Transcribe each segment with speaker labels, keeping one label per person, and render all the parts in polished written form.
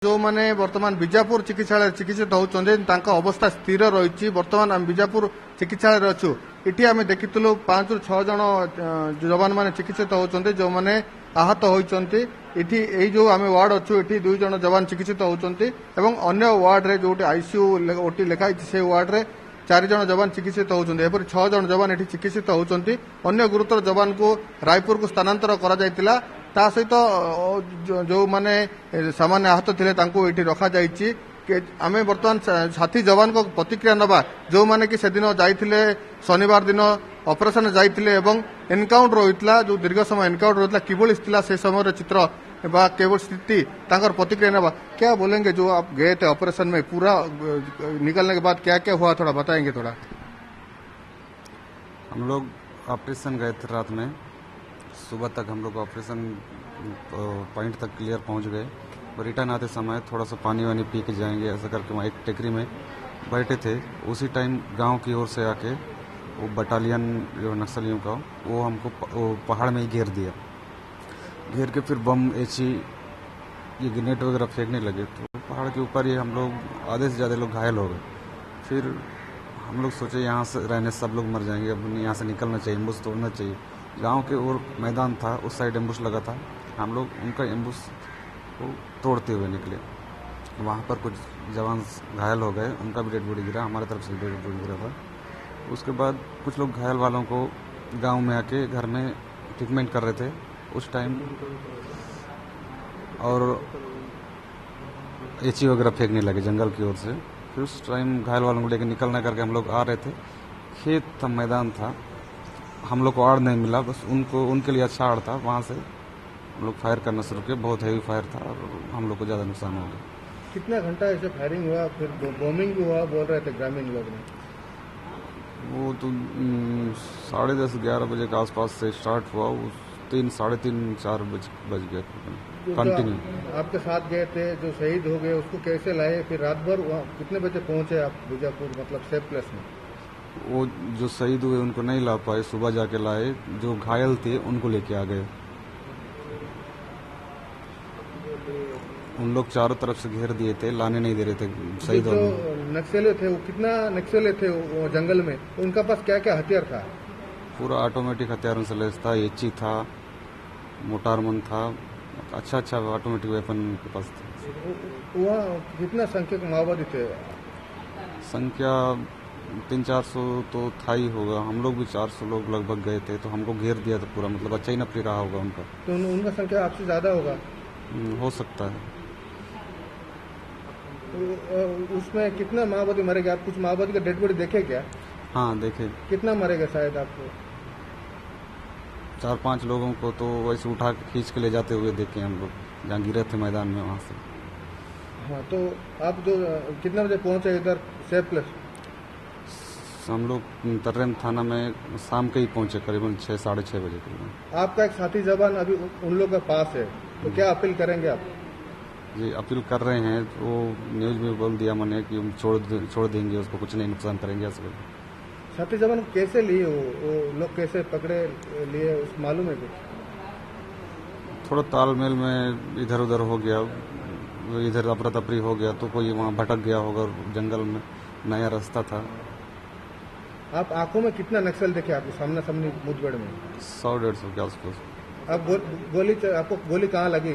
Speaker 1: जो माने वर्तमान बीजापुर चिकित्सालय चिकित्सित होउछन्ते तांका अवस्था स्थिर रही। वर्तमान आम बीजापुर चिकित्सालय अच्छु इटी आम देखिलु 5 ରୁ 6 जन जवान मैंने चिकित्सित होउछन्ते जो माने आहत होइछन्ते। इटी एई जो आम वार्ड अच्छु इटी 2 जन जवान चिकित्सित होउछन्ते एवं अन्य वार्ड रे जोटी आईसीयू ओटी लिखाई से वार्ड रे 4 जन जवान चिकित्सित होउछन्ते। एपरि 6 जन जवान एटी चिकित्सित होउछन्ते। अन्य गुरुतर जवान को रायपुर को स्थानांतर करा जायतिला। ता सहित जो माने सामान्य आहत थिले तांको एठी रखा जायछि। आम बर्तमान साथी जवान को प्रतिक्रिया नबा जो माने कि सेदिन जाइथिले शनिवार दिन ऑपरेशन जाइथिले एवं एनकाउंटर होइतला जो दीर्घ समय एनकाउंटर होइतला किबोल स्थिला से समय चित्र बा केवल स्थिति तांकर प्रतिक्रिया नबा क्या बोलेंगे। जो आप गए थे ऑपरेशन में पूरा निकलने के बाद क्या क्या हुआ थोड़ा बताएंगे थोड़ा।
Speaker 2: हम लोग ऑपरेशन गए थे रात में, सुबह तक हम लोग ऑपरेशन पॉइंट तक क्लियर पहुंच गए। रिटर्न आते समय थोड़ा सा पानी वानी पी के जाएंगे ऐसा करके वहाँ एक टेकरी में बैठे थे। उसी टाइम गांव की ओर से आके वो बटालियन जो नक्सलियों का वो हमको पहाड़ में ही घेर दिया। घेर के फिर बम एची ये ग्रेनेड वगैरह फेंकने लगे तो पहाड़ के ऊपर ही हम लोग आधे से ज़्यादा लोग घायल हो गए। फिर हम लोग सोचे यहाँ से रहने सब लोग मर जाएंगे, अब यहाँ से निकलना चाहिए, एम्बुश तोड़ना चाहिए। गांव के ओर मैदान था, उस साइड एम्बुश लगा था। हम लोग उनका एम्बुश को तोड़ते हुए निकले। वहाँ पर कुछ जवान घायल हो गए, उनका भी डेड बॉडी गिरा, हमारे तरफ से डेड बॉडी गिरा था। उसके बाद कुछ लोग घायल वालों को गांव में आके घर में ट्रीटमेंट कर रहे थे उस टाइम, और एची वगैरह फेंकने लगे जंगल की ओर से। फिर उस टाइम घायल वालों को लेकर निकलना करके हम लोग आ रहे थे। खेत था, मैदान था, हम लोग को आड़ नहीं मिला, बस उनके लिए अच्छा आड़ था। वहाँ से हम लोग फायर करना शुरू किए, बहुत हैवी फायर था और हम लोग को ज़्यादा नुकसान हो गया।
Speaker 1: कितना घंटा ऐसे फायरिंग हुआ, फिर बॉम्बिंग भी हुआ बोल रहे थे ग्रामीण लोग ने।
Speaker 2: वो तो 10:30 11 बजे के आसपास से स्टार्ट हुआ, वो 3 साढ़े 3 4 बज गए कंटिन्यू।
Speaker 1: आपके साथ गए थे जो शहीद हो गए उसको कैसे लाए, फिर रात भर वहाँ कितने बजे पहुंचे आप बीजापुर, मतलब सेफ प्लेस में।
Speaker 2: वो जो शहीद हुए उनको नहीं ला पाए, सुबह जाके लाए। जो घायल थे उनको लेके आ गए। उन लोग चारों तरफ से घेर दिए थे, लाने नहीं दे रहे थे शहीद।
Speaker 1: जो नक्सली थे वो कितना नक्सली थे वो जंगल में, उनका पास क्या क्या हथियार था।
Speaker 2: पूरा ऑटोमेटिक हथियारों से लैस था, एची था, मोटारमन था, अच्छा ऑटोमेटिक वेपन के पास था।
Speaker 1: वहाँ कितना संख्यक माओवादी थे।
Speaker 2: संख्या 300-400 तो था ही होगा। हम लोग भी 400 लोग लगभग गए थे, तो हमको घेर दिया था पूरा, मतलब अच्छा ही नफरी रहा होगा उनका।
Speaker 1: तो उनका संख्या आपसे ज्यादा होगा।
Speaker 2: हो सकता है।
Speaker 1: तो उसमें कितना माओवादी मरेगा, आप कुछ माओवादी का डेड बॉडी देखे क्या।
Speaker 2: हाँ देखे।
Speaker 1: कितना मरेगा शायद आपको।
Speaker 2: 4-5 लोगों को तो वैसे उठा के खींच के ले जाते हुए देखे हम लोग, जहाँ गिरे थे मैदान में वहाँ से।
Speaker 1: हाँ, तो आप जो कितने बजे पहुंचे इधर सेफ प्लेस।
Speaker 2: हम लोग तर्रेम थाना में शाम के ही पहुंचे, करीबन 6 साढ़े 6 बजे करीबन।
Speaker 1: आपका एक साथी जवान अभी उन लोगों के पास है, तो क्या अपील करेंगे आप।
Speaker 2: जी अपील कर रहे हैं, वो न्यूज में बोल दिया मैंने कि हम छोड़ देंगे उसको, कुछ नहीं नुकसान करेंगे ऐसा।
Speaker 1: साथी जवान को कैसे लिए वो लोग कैसे पकड़े लिए उस मालूम है कुछ।
Speaker 2: थोड़ा तालमेल में इधर उधर हो गया, इधर अफरा तफरी हो गया तो कोई वहाँ भटक गया होगा जंगल में, नया रास्ता था।
Speaker 1: आप आंखों में कितना नक्सल देखे आपको सामने सामने मुठभेड़ में।
Speaker 2: 100-150 के आसपास।
Speaker 1: आप आपको गोली कहाँ लगी।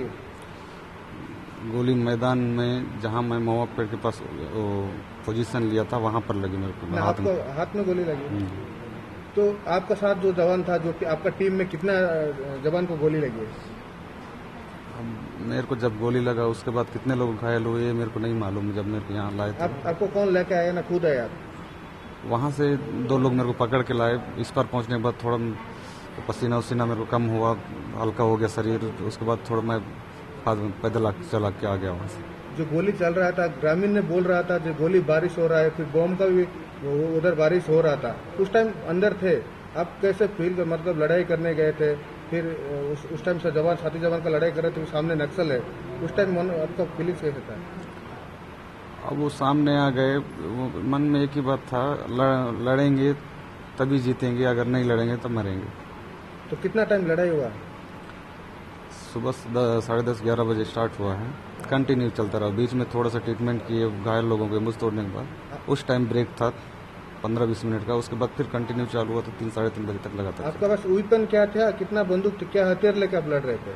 Speaker 2: गोली मैदान में, जहाँ मैं महुआ पेड़ के पास पोजीशन लिया था वहाँ पर लगी मेरे को,
Speaker 1: हाथ में गोली लगी। तो आपका साथ जो जवान था, जो आपका टीम में कितना जवान को गोली लगी है।
Speaker 2: मेरे को जब गोली लगा उसके बाद कितने लोग घायल हुए मेरे को नहीं मालूम। जब मेरे को यहाँ लाए थे।
Speaker 1: आपको कौन लेके आया, ना खुद आया।
Speaker 2: वहाँ से 2 लोग मेरे को पकड़ के लाए। इस पर पहुँचने के बाद थोड़ा पसीना उसीना मेरे को कम हुआ, हल्का हो गया शरीर। उसके बाद थोड़ा मैं पैदल चला के आ गया वहाँ से।
Speaker 1: जो गोली चल रहा था, ग्रामीण ने बोल रहा था जो गोली बारिश हो रहा है, फिर बॉम्ब का भी उधर बारिश हो रहा था, उस टाइम अंदर थे आप कैसे फील, मतलब लड़ाई करने गए थे, फिर उस टाइम से जवान साथी जवान का लड़ाई कर रहे थे, सामने नक्सल है, उस टाइम मन आपका फीलिंग्स कैसे था।
Speaker 2: अब वो सामने आ गए, मन में एक ही बात था, लड़ेंगे तभी जीतेंगे, अगर नहीं लड़ेंगे तो मरेंगे।
Speaker 1: तो कितना टाइम लड़ाई हुआ।
Speaker 2: सुबह 10 साढ़े 10 11 बजे स्टार्ट हुआ है। कंटिन्यू चलता रहा। बीच में थोड़ा सा ट्रीटमेंट किए घायल लोगों को एम्बुलेंस तोड़ने के बाद। उस टाइम ब्रेक था 15-20 मिनट का, उसके बाद फिर कंटिन्यू चालू हुआ तो 3-3:30 बजे तक लगातार।
Speaker 1: आपका पास वेपन क्या था, कितना बंदूक, क्या हथियार लेकर आप लड़ रहे थे?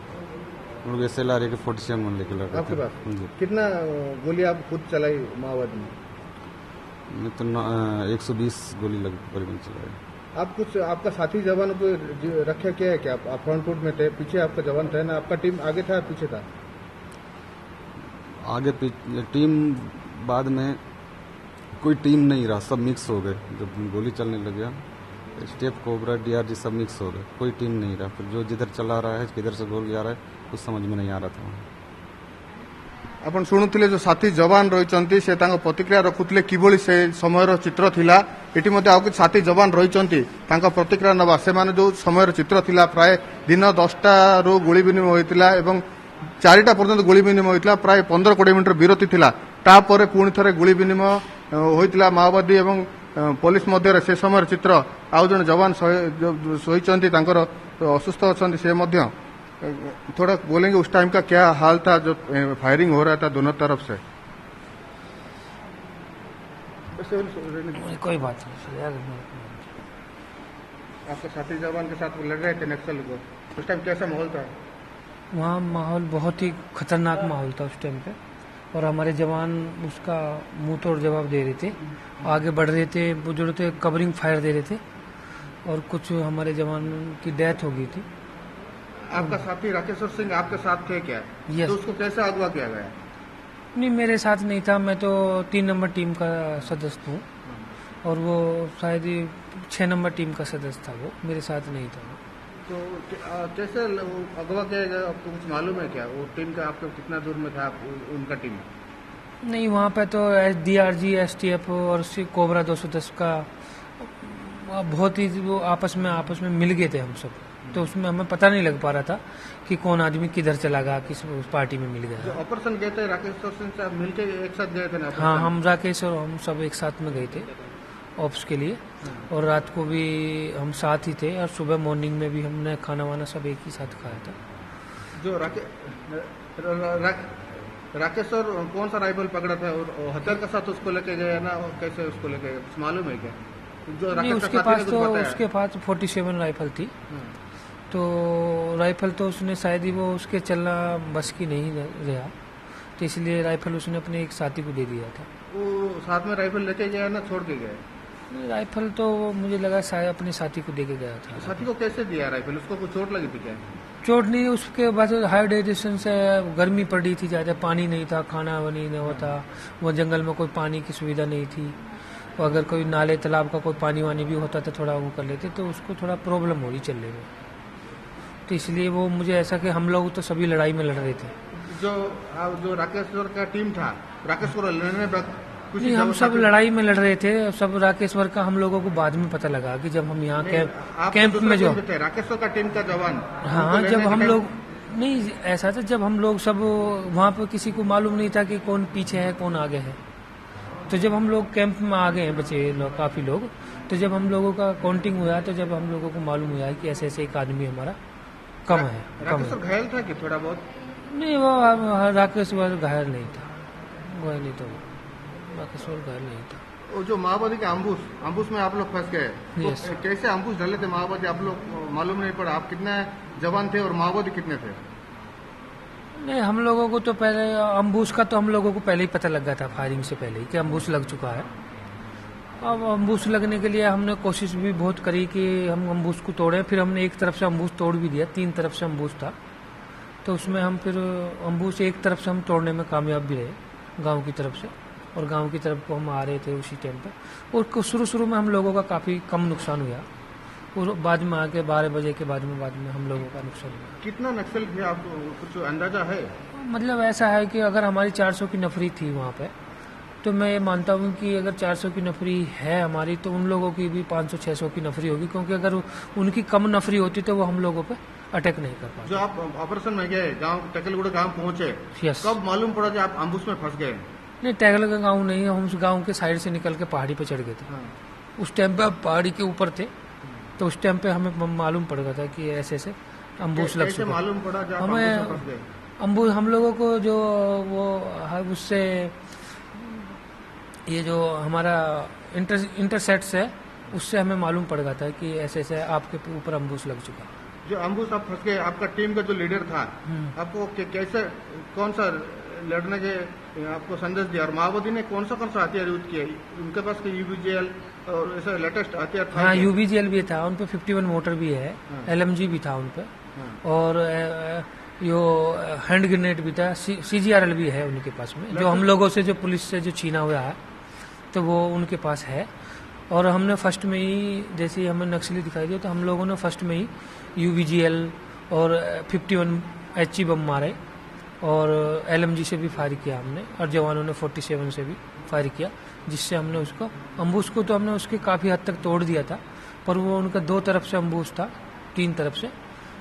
Speaker 2: हम लोग SLR के 47 लेके लड़ रहे
Speaker 1: आपके
Speaker 2: थे।
Speaker 1: पास
Speaker 2: जी।
Speaker 1: कितना गोली आप खुद चलाई माओवादी में?
Speaker 2: मैं तो 120 गोली लग करीबन चलाया।
Speaker 1: आप कुछ आपका साथी जवान को रखा क्या है क्या? आप फ्रंट फुट में थे, पीछे आपका जवान था ना? आपका टीम आगे था पीछे था?
Speaker 2: आगे टीम बाद में कोई टीम नहीं रहा, सब मिक्स हो गए। जब गोली चलने लग गया स्टेप, कोबरा, DRG सब मिक्स हो गए, कोई टीम नहीं रहा। फिर जो जिधर चला रहा है, किधर से गोली आ रहा है, कुछ समझ में नहीं आ रहा था।
Speaker 1: आपण शुणुथिले जो साथी जवान रहिचंती से तांको प्रतिक्रिया रखुथिले किभଳି से समयर चित्र थिला। एटी मध्ये आउ कि साथी जवान रहिचंती तांको प्रतिक्रिया नबा। से माने जो समयर चित्र थिला प्राय दिन 10टा रो गोली विनिमय होइतिला एवं 4टा पर्यंत गोली विनिमय होइतिला। प्राय 15-20 मिनिट विरति थिला। तापरे पुणी थरे गोली विनिमय होइतिला माओवादी एवं पुलिस मध्य से समय चित्र। आउ जन जवान सोईचंती तांकर असुस्थ अछंती से मध्य थोड़ा बोलेंगे उस टाइम का क्या हाल था जो फायरिंग हो रहा था दोनों तरफ से?
Speaker 3: कोई बात नहीं।
Speaker 1: आपके साथी जवान के साथ लड़ रहे थे नक्सल को, उस टाइम कैसा माहौल था?
Speaker 3: वहाँ माहौल बहुत ही खतरनाक माहौल था उस टाइम पे, और हमारे जवान उसका मुंह तोड़ जवाब दे रहे थे, आगे बढ़ रहे थे, बुजुर्ग थे, कवरिंग फायर दे रहे थे, और कुछ हमारे जवान की डेथ हो गई थी।
Speaker 1: आपका साथी राकेश्वर सिंह आपके साथ थे क्या?
Speaker 3: Yes.
Speaker 1: तो उसको कैसे अगवा किया गया?
Speaker 3: नहीं, मेरे साथ नहीं था, मैं तो 3 नंबर टीम का सदस्य हूँ, और वो शायद 6 नंबर टीम का सदस्य था, वो मेरे साथ नहीं था।
Speaker 1: तो कैसे अगवा किया गया आपको कुछ मालूम है क्या? वो टीम का आपको कितना दूर में था उनका टीम?
Speaker 3: नहीं, वहाँ पे तो DRG, STF और कोबरा 210 का बहुत ही वो आपस में मिल गए थे हम सब, तो उसमें हमें पता नहीं लग पा रहा था कि कौन आदमी किधर चला गया, किस उस पार्टी में मिल गया।
Speaker 1: ऑपरेशन गए थे राकेश सिंह से मिलके एक साथ गए थे ना?
Speaker 3: हाँ, हम राकेश और हम सब एक साथ में गए थे ऑप्स के लिए, और रात को भी हम साथ ही थे, और सुबह मॉर्निंग में भी हमने खाना वाना सब एक ही साथ खाया था।
Speaker 1: जो राकेश और कौन सा राइफल पकड़ा था और हथियार के साथ उसको लेके गए ना? कैसे उसको लेके गए मालूम है क्या? जो
Speaker 3: नहीं, उसके पास 47 राइफल थी, तो राइफल तो उसने शायद ही वो उसके चलना बस की नहीं रहा, तो इसलिए राइफल उसने अपने एक साथी को दे दिया था।
Speaker 1: वो साथ में राइफल लेके गया ना छोड़ के गए?
Speaker 3: राइफल तो मुझे लगा शायद अपने साथी को दे के गया था।
Speaker 1: साथी को कैसे दिया राइफल? उसको कुछ चोट लगी थी क्या?
Speaker 3: चोट नहीं, उसके बाद हाइड्रेशन से गर्मी पड़ी थी ज़्यादा, पानी नहीं था, खाना नहीं होता, वो जंगल में कोई पानी की सुविधा नहीं थी, और अगर कोई नाले तालाब का कोई पानी वानी भी होता तो थोड़ा वो कर लेते, तो उसको थोड़ा प्रॉब्लम हो रही चलने में, तो इसलिए वो मुझे ऐसा कि हम लोग तो सभी लड़ाई में लड़ रहे थे।
Speaker 1: जो राकेश्वर का टीम था, राकेश्वर लड़ने
Speaker 3: नहीं, हम सब लड़ाई में लड़ रहे थे सब। राकेश्वर का हम लोगों को बाद में पता लगा कि जब हम यहाँ कैंप में जो
Speaker 1: राकेश्वर का टीम का जवान,
Speaker 3: हाँ, जब हम लोग नहीं, ऐसा था जब हम लोग सब वहाँ पर किसी को मालूम नहीं था कि कौन पीछे है कौन आगे है, तो जब हम लोग कैंप में आ गए हैं बचे काफी लोग, तो जब हम लोगों का काउंटिंग हुआ, तो जब हम लोगों को मालूम हुआ कि ऐसे ऐसे एक आदमी हमारा कम है।
Speaker 1: राकेश्वर घायल था कि थोड़ा बहुत?
Speaker 3: नहीं, वो राकेश्वर घायल नहीं था, वो नहीं तो राकेश्वर घायल नहीं था।
Speaker 1: वो जो माओवादी के अम्बुश में आप लोग फंस गए, तो कैसे अम्बुश डाले थे माओवादी? आप लोग मालूम नहीं पड़ा आप कितने जवान थे और माओवादी कितने थे?
Speaker 3: नहीं, हम लोगों को तो पहले अम्बुश का तो हम लोगों को पहले ही पता लग गया था, फायरिंग से पहले ही, कि अम्बुश लग चुका है। अब अम्बुश लगने के लिए हमने कोशिश भी बहुत करी कि हम अम्बुश को तोड़ें, फिर हमने एक तरफ से अम्बुश तोड़ भी दिया, 3 तरफ से अम्बुश था, तो उसमें हम फिर अम्बुश एक तरफ से हम तोड़ने में कामयाब भी रहे गांव की तरफ से, और गांव की तरफ को हम आ रहे थे उसी टाइम पर, और शुरू में हम लोगों का काफ़ी कम नुकसान हुआ, और बाद में आके 12 बजे के बाद में हम लोगों का नुकसान हुआ।
Speaker 1: कितना नक्सल थे आपको कुछ अंदाजा है?
Speaker 3: मतलब ऐसा है कि अगर हमारी 400 की नफरी थी वहाँ पे, तो मैं ये मानता हूँ कि अगर 400 की नफरी है हमारी, तो उन लोगों की भी 500-600 की नफरी होगी, क्योंकि अगर उनकी कम नफरी होती तो वो हम लोगों पे अटैक नहीं कर पाते।
Speaker 1: जो आप ऑपरेशन में गए, गांव टकलगुड़ा गांव पहुंचे, कब मालूम पड़ा कि आप अम्बुश में फंस गए?
Speaker 3: नहीं, टैगल का गाँव नहीं, हम उस गाँव के साइड से निकल के पहाड़ी पे चढ़ गए थे। उस टाइम पे आप पहाड़ी के ऊपर थे, तो उस टाइम पे हमें मालूम पड़ गया था कि ऐसे ऐसे अम्बुश लग चुका।
Speaker 1: मालूम पड़ा
Speaker 3: हमें अम्बुश हम लोगों को जो वो है उससे ये जो हमारा इंटरसेट्स है उससे हमें मालूम पड़ गया था कि ऐसे ऐसे आपके ऊपर अम्बुश लग चुका।
Speaker 1: जो अम्बुश आप फंस गए, आपका टीम का जो लीडर था आपको कैसे कौन सा लड़ने के आपको संदेश दिया, और माओवादी ने कौन सा हथियार यूज किया? उनके पास यूबीजीएल और ऐसा लेटेस्ट हथियार था?
Speaker 3: हाँ, यूबीजीएल भी था उन पे, 51 मोटर भी है, एलएमजी भी था उन पे, और यो हैंड ग्रेनेड भी था, सीजीआरएल भी है उनके पास में, जो हम लोगों से जो पुलिस से जो छीना हुआ है तो वो उनके पास है। और हमने फर्स्ट में ही जैसे ही हमें नक्सली दिखाई दिया तो हम लोगों ने फर्स्ट में ही यूबीजीएल और 51 HE बम मारे और एलएमजी से भी फायर किया हमने, और जवानों ने 47 से भी फायर किया, जिससे हमने उसको अम्बुश को तो हमने उसके काफी हद तक तोड़ दिया था, पर वो उनका 2 तरफ से अम्बुश था, 3 तरफ से।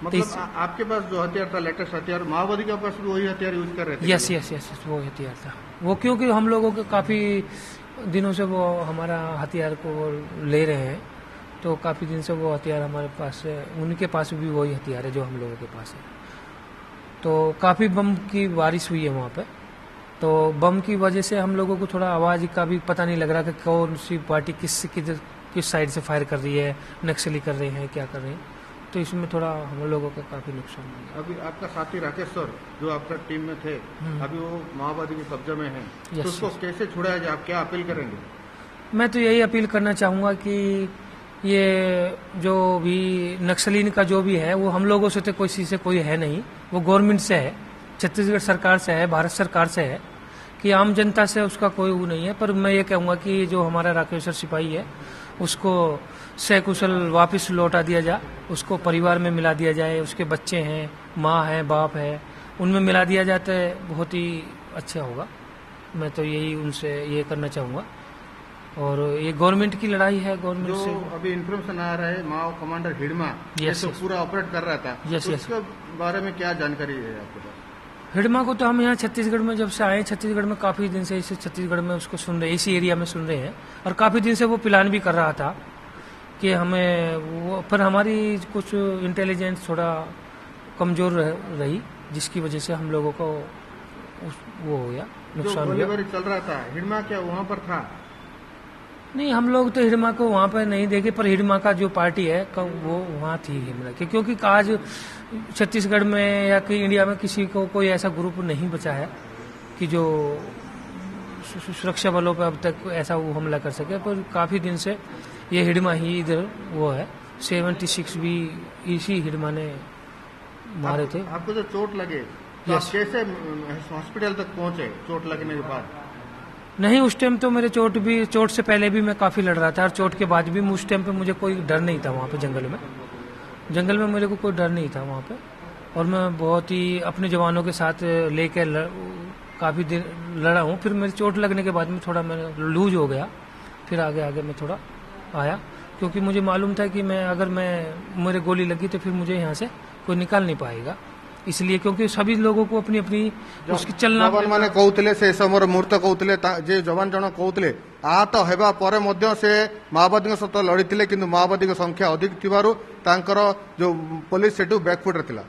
Speaker 1: मतलब आपके पास जो हथियार था लेटेस्ट हथियार, माओवादी के पास भी वही हथियार यूज कर रहे थे?
Speaker 3: यस यस यस, वो हथियार था वो, क्योंकि हम लोगों के काफी दिनों से वो हमारा हथियार को वो ले रहे हैं, तो काफी दिन से वो हथियार हमारे पास है, उनके पास भी वही हथियार है जो हम लोगों के पास है। तो काफी बम की बारिश हुई है वहाँ पे, तो बम की वजह से हम लोगों को थोड़ा आवाज का भी पता नहीं लग रहा कि कौन सी पार्टी किस साइड से फायर कर रही है, नक्सली कर रहे हैं, क्या कर रहे हैं, तो इसमें थोड़ा हम लोगों का काफी नुकसान हुआ।
Speaker 1: अभी आपका साथी राकेश सर जो आपका टीम में थे, अभी वो माओवादी के कब्जे में है, तो उसको कैसे छुड़ाया जाए? आप क्या अपील करेंगे? मैं
Speaker 3: तो यही अपील करना चाहूंगा कि ये जो भी नक्सलीन का जो भी है वो हम लोगों से तो कोई है नहीं, वो गवर्नमेंट से है, छत्तीसगढ़ सरकार से है, भारत सरकार से है, कि आम जनता से उसका कोई वो नहीं है। पर मैं ये कहूँगा कि जो हमारा राकेश्वर सिपाही है उसको सकुशल वापस लौटा दिया जाए, उसको परिवार में मिला दिया जाए, उसके बच्चे हैं, माँ है, बाप है, उनमें मिला दिया जाए तो बहुत ही अच्छा होगा। मैं तो यही उनसे ये करना चाहूँगा, और ये गवर्नमेंट की लड़ाई है, गवर्नमेंट से।
Speaker 1: अभी इन्फॉर्मेशन आ रहा है माओ कमांडर हिडमा पूरा ऑपरेट कर रहा था, उसके बारे में क्या जानकारी है आपके पास?
Speaker 3: हिडमा को तो हम यहाँ छत्तीसगढ़ में जब से आए, छत्तीसगढ़ में काफी दिन से इसे छत्तीसगढ़ में उसको सुन रहे, इसी एरिया में सुन रहे हैं, और काफी दिन से वो प्लान भी कर रहा था कि हमें वो, पर हमारी कुछ इंटेलिजेंस थोड़ा कमजोर रही, जिसकी वजह से हम लोगों को वो हो गया, नुकसान हुआ।
Speaker 1: चल रहा था, हिडमा क्या वहाँ पर था?
Speaker 3: नहीं, हम लोग तो हिडमा को वहाँ पर नहीं देखे, पर हिडमा का जो पार्टी है वो वहाँ थी हिडमा की, क्योंकि आज छत्तीसगढ़ में या कहीं इंडिया में किसी को कोई ऐसा ग्रुप नहीं बचा है कि जो सुरक्षा बलों पर अब तक ऐसा वो हमला कर सके, पर काफी दिन से ये हिडमा ही इधर वो है। 76 भी इसी हिडमा ने मारे थे।
Speaker 1: आपको जो चोट लगे तो आप कैसे हॉस्पिटल तक पहुंचे चोट लगने के बाद?
Speaker 3: नहीं, उस टाइम तो मेरे चोट से पहले भी मैं काफी लड़ रहा था, और चोट के बाद भी उस टाइम पे मुझे कोई डर नहीं था। वहाँ पे जंगल में मेरे को कोई डर नहीं था वहाँ पे, और मैं बहुत ही अपने जवानों के साथ लेके काफी देर लड़ा हूँ। फिर मेरी चोट लगने के बाद में थोड़ा मैं लूज हो गया, फिर आगे मैं थोड़ा आया, क्योंकि मुझे मालूम था कि अगर मेरे गोली लगी तो फिर मुझे यहाँ से कोई निकाल नहीं पाएगा, इसलिए क्योंकि सभी लोगों को अपनी अपनी उसकी चलना
Speaker 1: मैंने कहते से समर मुहूर्त कहते जे जवान जन कहते आहत हेबा परे मध्य से माओवादी सहित लड़ी, किंतु माओवादी संख्या अधिक थिबारु तांकर जो पुलिस सेठू बैकफुट रे थिला।